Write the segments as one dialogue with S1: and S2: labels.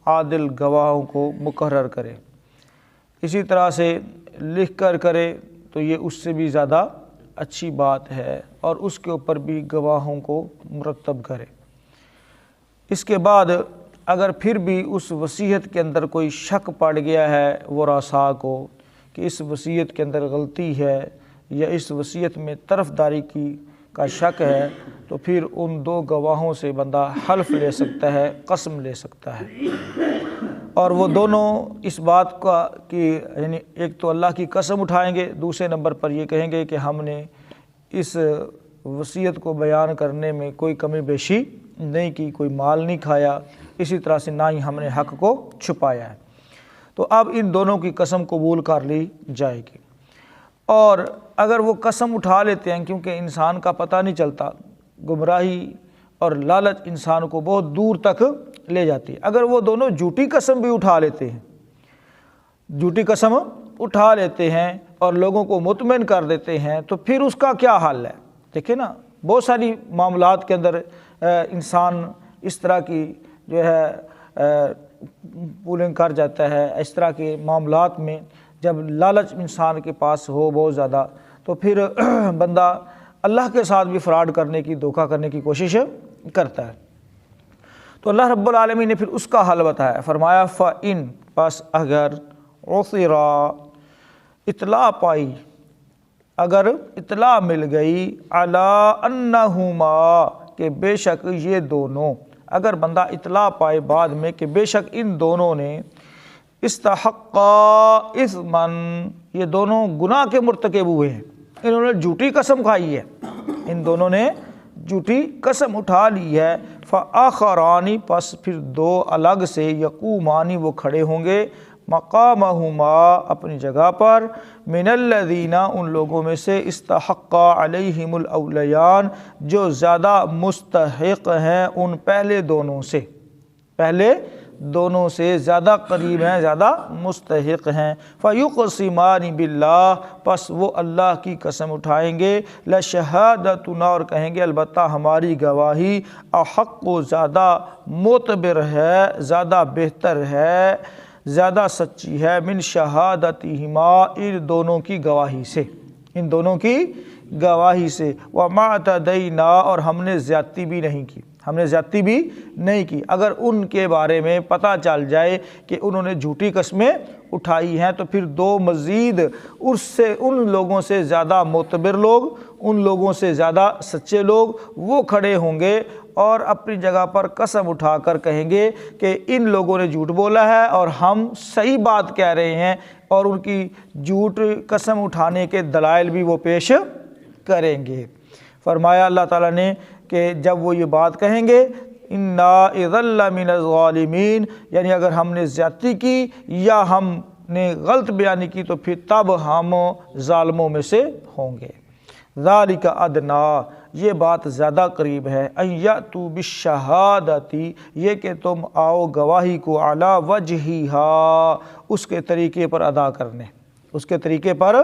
S1: عادل گواہوں کو مقرر کرے، اسی طرح سے لکھ کر کرے تو یہ اس سے بھی زیادہ اچھی بات ہے، اور اس کے اوپر بھی گواہوں کو مرتب کرے۔ اس کے بعد اگر پھر بھی اس وصیت کے اندر کوئی شک پڑ گیا ہے ورثاء کو کہ اس وصیت کے اندر غلطی ہے یا اس وصیت میں طرفداری کا شک ہے، تو پھر ان دو گواہوں سے بندہ حلف لے سکتا ہے، قسم لے سکتا ہے، اور وہ دونوں اس بات کا کہ یعنی ایک تو اللہ کی قسم اٹھائیں گے، دوسرے نمبر پر یہ کہیں گے کہ ہم نے اس وصیت کو بیان کرنے میں کوئی کمی بیشی نہیں کی، کوئی مال نہیں کھایا، اسی طرح سے نہ ہی ہم نے حق کو چھپایا ہے۔ تو اب ان دونوں کی قسم قبول کر لی جائے گی، اور اگر وہ قسم اٹھا لیتے ہیں، کیونکہ انسان کا پتہ نہیں چلتا، گمراہی اور لالچ انسان کو بہت دور تک لے جاتی ہے، اگر وہ دونوں جھوٹی قسم بھی اٹھا لیتے ہیں، جھوٹی قسم اٹھا لیتے ہیں اور لوگوں کو مطمئن کر دیتے ہیں، تو پھر اس کا کیا حل ہے؟ دیکھیں نا، بہت ساری معاملات کے اندر انسان اس طرح کی جو ہے پولنگ کر جاتا ہے، اس طرح کے معاملات میں جب لالچ انسان کے پاس ہو بہت زیادہ، تو پھر بندہ اللہ کے ساتھ بھی فراڈ کرنے کی، دھوکہ کرنے کی کوشش کرتا ہے۔ تو اللہ رب العالمین نے پھر اس کا حل بتایا، فرمایا فَإِن، پس اگر عُثِرَ، اطلاع پائی، اگر اطلاع مل گئی، عَلَىٰ أَنَّهُمَا، کہ بے شک یہ دونوں، اگر بندہ اطلاع پائے بعد میں کہ بے شک ان دونوں نے استحقا اثمن، یہ دونوں گناہ کے مرتکب ہوئے ہیں، انہوں نے جھوٹی قسم کھائی ہے، ان دونوں نے جھوٹی قسم اٹھا لی ہے، فآخرانی، پس پھر دو الگ سے، یقومانی، وہ کھڑے ہوں گے، مقامہما، اپنی جگہ پر، من الذین، ان لوگوں میں سے، استحقا علیہم الاولیان، جو زیادہ مستحق ہیں ان پہلے دونوں سے، پہلے دونوں سے زیادہ قریب ہیں، زیادہ مستحق ہیں، فیقسمان باللہ، پس وہ اللہ کی قسم اٹھائیں گے، لشہادتنا، اور کہیں گے البتہ ہماری گواہی، احق، زیادہ معتبر ہے، زیادہ بہتر ہے، زیادہ سچی ہے، من شہادتہما، ان دونوں کی گواہی سے، ان دونوں کی گواہی سے، وما اعتدینا، اور ہم نے زیادتی بھی نہیں کی، ہم نے زیادتی بھی نہیں کی۔ اگر ان کے بارے میں پتہ چل جائے کہ انہوں نے جھوٹی قسمیں اٹھائی ہیں، تو پھر دو مزید اس سے، ان لوگوں سے زیادہ معتبر لوگ، ان لوگوں سے زیادہ سچے لوگ، وہ کھڑے ہوں گے اور اپنی جگہ پر قسم اٹھا کر کہیں گے کہ ان لوگوں نے جھوٹ بولا ہے اور ہم صحیح بات کہہ رہے ہیں، اور ان کی جھوٹ قسم اٹھانے کے دلائل بھی وہ پیش کریں گے۔ فرمایا اللہ تعالیٰ نے کہ جب وہ یہ بات کہیں گے، اِنَّا اِذًا لَّمِنَ الظَّالِمِينَ، یعنی اگر ہم نے زیادتی کی یا ہم نے غلط بیانی کی، تو پھر تب ہم ظالموں میں سے ہوں گے۔ ذَلِكَ أَدْنَىٰ، یہ بات زیادہ قریب ہے، أَن يَأْتُوا بِالشَّهَادَةِ، یہ کہ تم آؤ گواہی کو، عَلَىٰ وَجْهِهَا، اس کے طریقے پر ادا کرنے، اس کے طریقے پر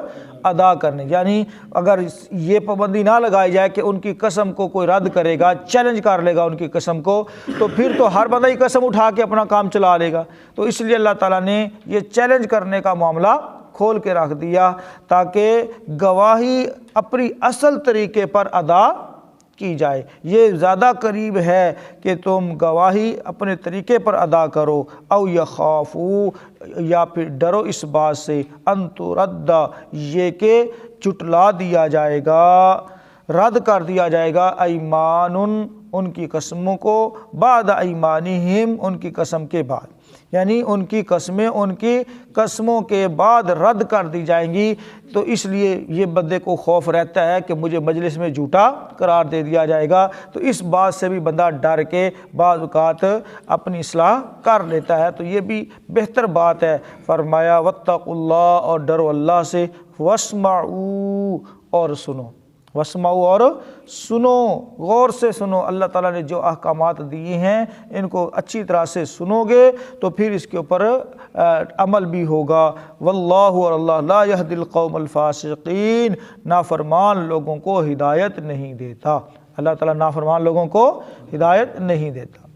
S1: ادا کرنے، یعنی اگر یہ پابندی نہ لگائی جائے کہ ان کی قسم کو کوئی رد کرے گا، چیلنج کر لے گا ان کی قسم کو، تو پھر تو ہر بندہ ہی قسم اٹھا کے اپنا کام چلا لے گا۔ تو اس لیے اللہ تعالیٰ نے یہ چیلنج کرنے کا معاملہ کھول کے رکھ دیا، تاکہ گواہی اپنی اصل طریقے پر ادا کی جائے۔ یہ زیادہ قریب ہے کہ تم گواہی اپنے طریقے پر ادا کرو، او یخافو، یا پھر ڈرو اس بات سے، ان ترد، یہ کہ جھٹلا دیا جائے گا، رد کر دیا جائے گا، ایمان، ان کی قسموں کو، بعد ایمانہم، ان کی قسم کے بعد، یعنی ان کی قسمیں ان کی قسموں کے بعد رد کر دی جائیں گی۔ تو اس لیے یہ بندے کو خوف رہتا ہے کہ مجھے مجلس میں جھوٹا قرار دے دیا جائے گا، تو اس بات سے بھی بندہ ڈر کے بعض اوقات اپنی اصلاح کر لیتا ہے، تو یہ بھی بہتر بات ہے۔ فرمایا واتقوا اللہ، اور ڈرو اللہ سے، واسمعوا، اور سنو، واسمعوا، اور سنو، غور سے سنو، اللہ تعالیٰ نے جو احکامات دیے ہیں ان کو اچھی طرح سے سنو گے تو پھر اس کے اوپر عمل بھی ہوگا۔ واللہ، اور اللہ، لا یہدی القوم الفاسقین، نافرمان لوگوں کو ہدایت نہیں دیتا، اللہ تعالیٰ نافرمان لوگوں کو ہدایت نہیں دیتا۔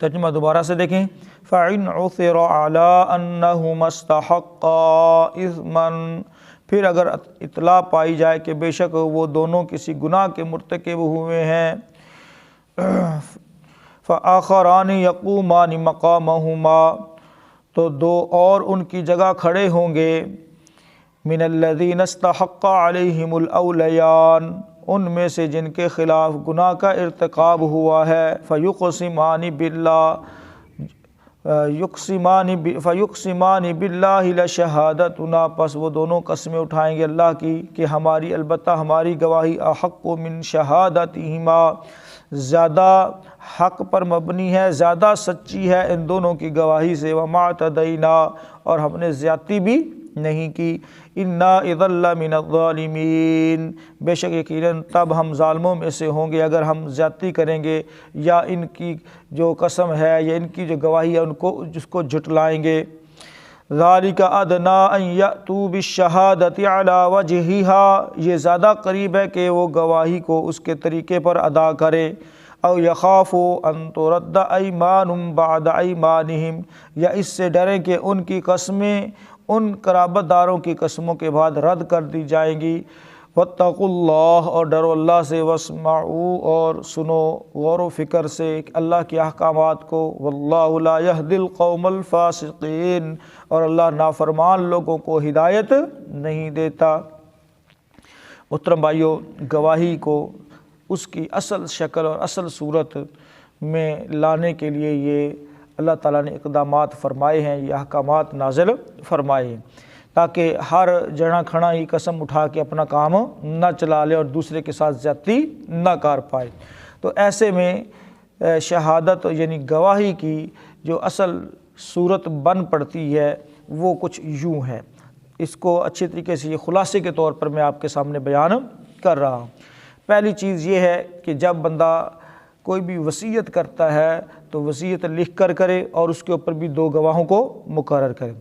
S1: ترجمہ دوبارہ سے دیکھیں، فَإِنْ عُثِرَ عَلَىٰ أَنَّهُمَا اسْتَحَقَّا إِثْمًا، پھر اگر اطلاع پائی جائے کہ بے شک وہ دونوں کسی گناہ کے مرتکب ہوئے ہیں، فَآخَرَانِ يَقُومَانِ مَقَامَهُمَا، تو دو اور ان کی جگہ کھڑے ہوں گے، مِنَ الَّذِينَ اسْتَحَقَّ عَلَيْهِمُ الْأَوْلَيَانِ، ان میں سے جن کے خلاف گناہ کا ارتکاب ہوا ہے، فَيُقْسِمَانِ بِاللَّهِ لَشَهَادَتُنَا، پس وہ دونوں قسمیں اٹھائیں گے اللہ کی کہ ہماری، البتہ ہماری گواہی، احق من شہادتہما، زیادہ حق پر مبنی ہے، زیادہ سچی ہے ان دونوں کی گواہی سے، وَمَا اعْتَدَيْنَا، اور ہم نے زیادتی بھی نہیں کی، اِنَّا اِذًا لَّمِنَ الظَّالِمِينَ، بے شک یقیناً تب ہم ظالموں میں سے ہوں گے اگر ہم زیادتی کریں گے یا ان کی جو قسم ہے یا ان کی جو گواہی ہے ان کو جس کو جھٹلائیں گے۔ ذَلِكَ أَدْنَىٰ أَن يَأْتُوا بِالشَّهَادَةِ عَلَىٰ وَجْهِهَا، یہ زیادہ قریب ہے کہ وہ گواہی کو اس کے طریقے پر ادا کرے، او يَخَافُوا أَن تُرَدَّ أَيْمَانٌ بَعْدَ أَيْمَانِهِمْ، یا اس سے ڈریں کہ ان کی قسمیں ان قرابت داروں کی قسموں کے بعد رد کر دی جائیں گی۔ وَاتَّقُوا اللَّهَ، اور ڈرو اللہ سے، وَاسْمَعُوا، اور سنو غور و فکر سے اللہ کے احکامات کو، وَاللَّهُ لَا يَهْدِي الْقَوْمَ الْفَاسِقِينَ، اور اللہ نافرمان لوگوں کو ہدایت نہیں دیتا۔ محترم بھائیو، گواہی کو اس کی اصل شکل اور اصل صورت میں لانے کے لیے یہ اللہ تعالیٰ نے اقدامات فرمائے ہیں، یہ احکامات نازل فرمائے ہیں، تاکہ ہر جنا کھڑا ہی قسم اٹھا کے اپنا کام نہ چلا لے اور دوسرے کے ساتھ زیادتی نہ کر پائے۔ تو ایسے میں شہادت یعنی گواہی کی جو اصل صورت بن پڑتی ہے وہ کچھ یوں ہے، اس کو اچھی طریقے سے یہ خلاصے کے طور پر میں آپ کے سامنے بیان کر رہا ہوں۔ پہلی چیز یہ ہے کہ جب بندہ کوئی بھی وصیت کرتا ہے تو وصیت لکھ کر کرے اور اس کے اوپر بھی دو گواہوں کو مقرر کرے،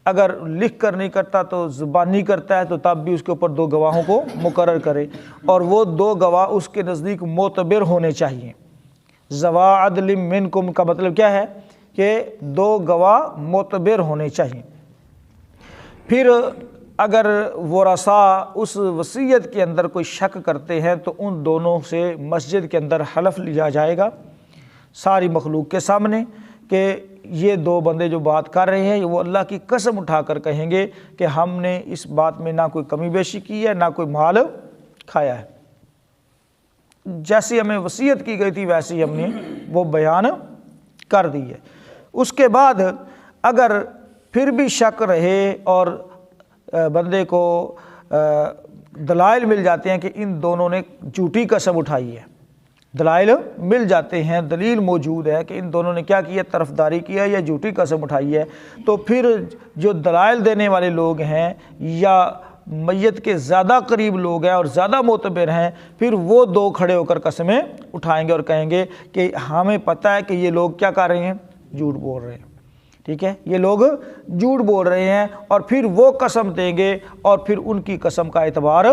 S1: اگر لکھ کر نہیں کرتا تو زبانی کرتا ہے تو تب بھی اس کے اوپر دو گواہوں کو مقرر کرے، اور وہ دو گواہ اس کے نزدیک معتبر ہونے چاہیے۔ ذوا عدل منکم کا مطلب کیا ہے کہ دو گواہ معتبر ہونے چاہیے۔ پھر اگر ورثاء اس وصیت کے اندر کوئی شک کرتے ہیں تو ان دونوں سے مسجد کے اندر حلف لیا جائے گا ساری مخلوق کے سامنے کہ یہ دو بندے جو بات کر رہے ہیں وہ اللہ کی قسم اٹھا کر کہیں گے کہ ہم نے اس بات میں نہ کوئی کمی بیشی کی ہے نہ کوئی مال کھایا ہے، جیسی ہمیں وصیت کی گئی تھی ویسی ہم نے وہ بیان کر دی ہے۔ اس کے بعد اگر پھر بھی شک رہے اور بندے کو دلائل مل جاتے ہیں کہ ان دونوں نے جھوٹی قسم اٹھائی ہے، دلائل مل جاتے ہیں، دلیل موجود ہے کہ ان دونوں نے کیا کیا، طرفداری کیا یا جھوٹی قسم اٹھائی ہے، تو پھر جو دلائل دینے والے لوگ ہیں یا میت کے زیادہ قریب لوگ ہیں اور زیادہ معتبر ہیں، پھر وہ دو کھڑے ہو کر قسمیں اٹھائیں گے اور کہیں گے کہ ہمیں پتہ ہے کہ یہ لوگ کیا کر رہے ہیں، جھوٹ بول رہے ہیں، ٹھیک ہے، یہ لوگ جھوٹ بول رہے ہیں، اور پھر وہ قسم دیں گے اور پھر ان کی قسم کا اعتبار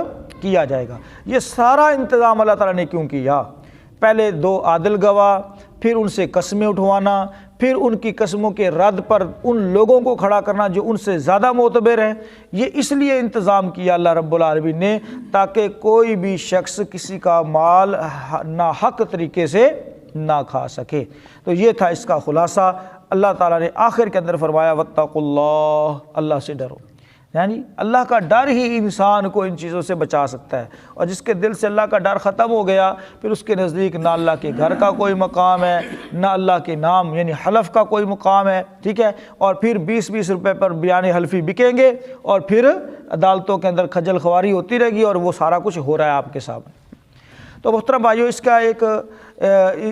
S1: کیا جائے گا۔ یہ سارا انتظام اللہ تعالیٰ نے کیوں کیا؟ پہلے دو عادل گواہ، پھر ان سے قسمیں اٹھوانا، پھر ان کی قسموں کے رد پر ان لوگوں کو کھڑا کرنا جو ان سے زیادہ معتبر ہیں۔ یہ اس لیے انتظام کیا اللہ رب العالمین نے تاکہ کوئی بھی شخص کسی کا مال ناحق طریقے سے نہ کھا سکے۔ تو یہ تھا اس کا خلاصہ۔ اللہ تعالیٰ نے آخر کے اندر فرمایا واتقوا اللہ، اللہ سے ڈرو، یعنی اللہ کا ڈر ہی انسان کو ان چیزوں سے بچا سکتا ہے، اور جس کے دل سے اللہ کا ڈر ختم ہو گیا پھر اس کے نزدیک نہ اللہ کے گھر کا کوئی مقام ہے، نہ اللہ کے نام یعنی حلف کا کوئی مقام ہے، ٹھیک ہے، اور پھر 20-20 روپے پر بیان حلفی بکیں گے اور پھر عدالتوں کے اندر کھجل خواری ہوتی رہے گی اور وہ سارا کچھ ہو رہا ہے آپ کے سامنے۔ تو محترم بھائیو،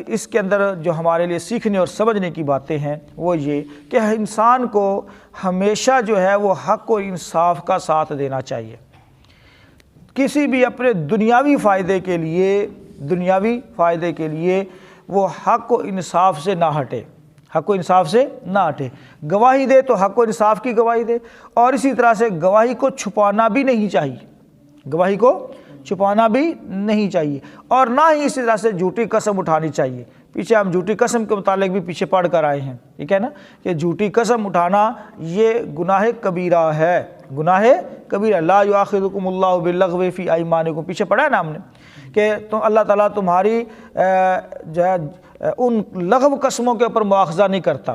S1: اس کے اندر جو ہمارے لیے سیکھنے اور سمجھنے کی باتیں ہیں وہ یہ کہ انسان کو ہمیشہ جو ہے وہ حق و انصاف کا ساتھ دینا چاہیے، کسی بھی اپنے دنیاوی فائدے کے لیے وہ حق و انصاف سے نہ ہٹے، حق و انصاف سے نہ ہٹے، گواہی دے تو حق و انصاف کی گواہی دے، اور اسی طرح سے گواہی کو چھپانا بھی نہیں چاہیے، گواہی کو چھپانا بھی نہیں چاہیے، اور نہ ہی اسی طرح سے جھوٹی قسم اٹھانی چاہیے۔ پیچھے ہم جھوٹی قسم کے متعلق بھی پیچھے پڑھ کر آئے ہیں، ٹھیک ہے نا، کہ جھوٹی قسم اٹھانا یہ گناہ کبیرہ ہے، گناہ کبیرہ۔ لا یؤاخذکم اللہ باللغو فی ایمانکم، پیچھے پڑھا ہے نا ہم نے کہ تو اللہ تعالیٰ تمہاری ان لغو قسموں کے اوپر مواخذہ نہیں کرتا،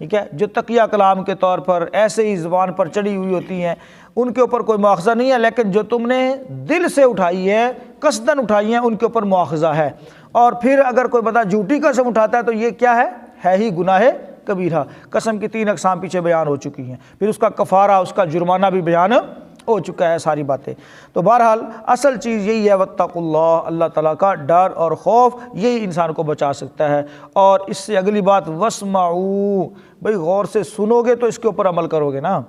S1: ٹھیک ہے، جو تقیہ کلام کے طور پر ایسے ہی زبان پر چڑھی ہوئی ہوتی ہیں، ان کے اوپر کوئی مواخذہ نہیں ہے، لیکن جو تم نے دل سے اٹھائی ہے، قصداً اٹھائی ہیں، ان کے اوپر مواخذہ ہے۔ اور پھر اگر کوئی بندہ جھوٹی قسم اٹھاتا ہے تو یہ کیا ہے ہی گناہ کبیرہ۔ قسم کی 3 اقسام پیچھے بیان ہو چکی ہیں، پھر اس کا کفارہ، اس کا جرمانہ بھی بیان ہو چکا ہے، ساری باتیں۔ تو بہرحال اصل چیز یہی ہے واتقوا اللہ، اللہ تعالیٰ کا ڈر اور خوف، یہی انسان کو بچا سکتا ہے۔ اور اس سے اگلی بات واسمعوا، بھئی غور سے سنو گے تو اس کے اوپر عمل کرو گے نا،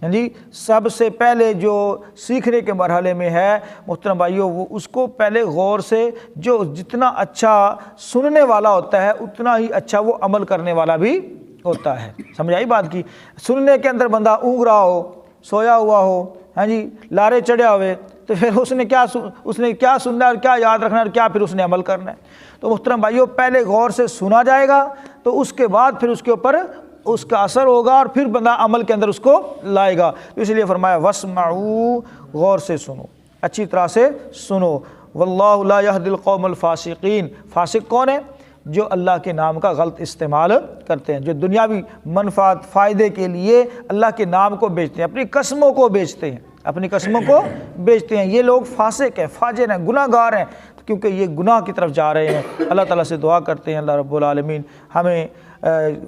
S1: جی سب سے پہلے جو سیکھنے کے مرحلے میں ہے محترم بھائیوں، وہ اس کو پہلے غور سے، جو جتنا اچھا سننے والا ہوتا ہے اتنا ہی اچھا وہ عمل کرنے والا بھی ہوتا ہے۔ سمجھ آئی بات کی؟ سننے کے اندر بندہ اونگ رہا ہو، سویا ہوا ہو، ہاں جی لارے چڑھیا ہوئے، تو پھر اس نے کیا سننا ہے اور کیا یاد رکھنا ہے اور کیا پھر اس نے عمل کرنا ہے۔ تو محترم بھائیوں پہلے غور سے سنا جائے گا تو اس کے بعد پھر اس کے اوپر اس کا اثر ہوگا اور پھر بندہ عمل کے اندر اس کو لائے گا۔ اس لیے فرمایا واسمعوا، غور سے سنو، اچھی طرح سے سنو۔ واللہ لا یہدی القوم الفاسقین، فاسق کون ہے؟ جو اللہ کے نام کا غلط استعمال کرتے ہیں، جو دنیاوی منفعت فائدے کے لیے اللہ کے نام کو بیچتے ہیں، اپنی قسموں کو بیچتے ہیں، اپنی قسموں کو بیچتے ہیں، یہ لوگ فاسق ہیں، فاجر ہیں، گناہ گار ہیں، کیونکہ یہ گناہ کی طرف جا رہے ہیں۔ اللہ تعالیٰ سے دعا کرتے ہیں اللہ رب العالمین ہمیں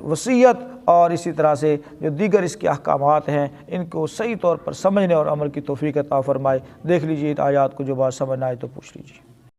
S1: وصیت اور اسی طرح سے جو دیگر اس کے احکامات ہیں ان کو صحیح طور پر سمجھنے اور عمل کی توفیق عطا فرمائے۔ دیکھ لیجیے آیات کو، جو بات سمجھ نہ آئے تو پوچھ لیجیے۔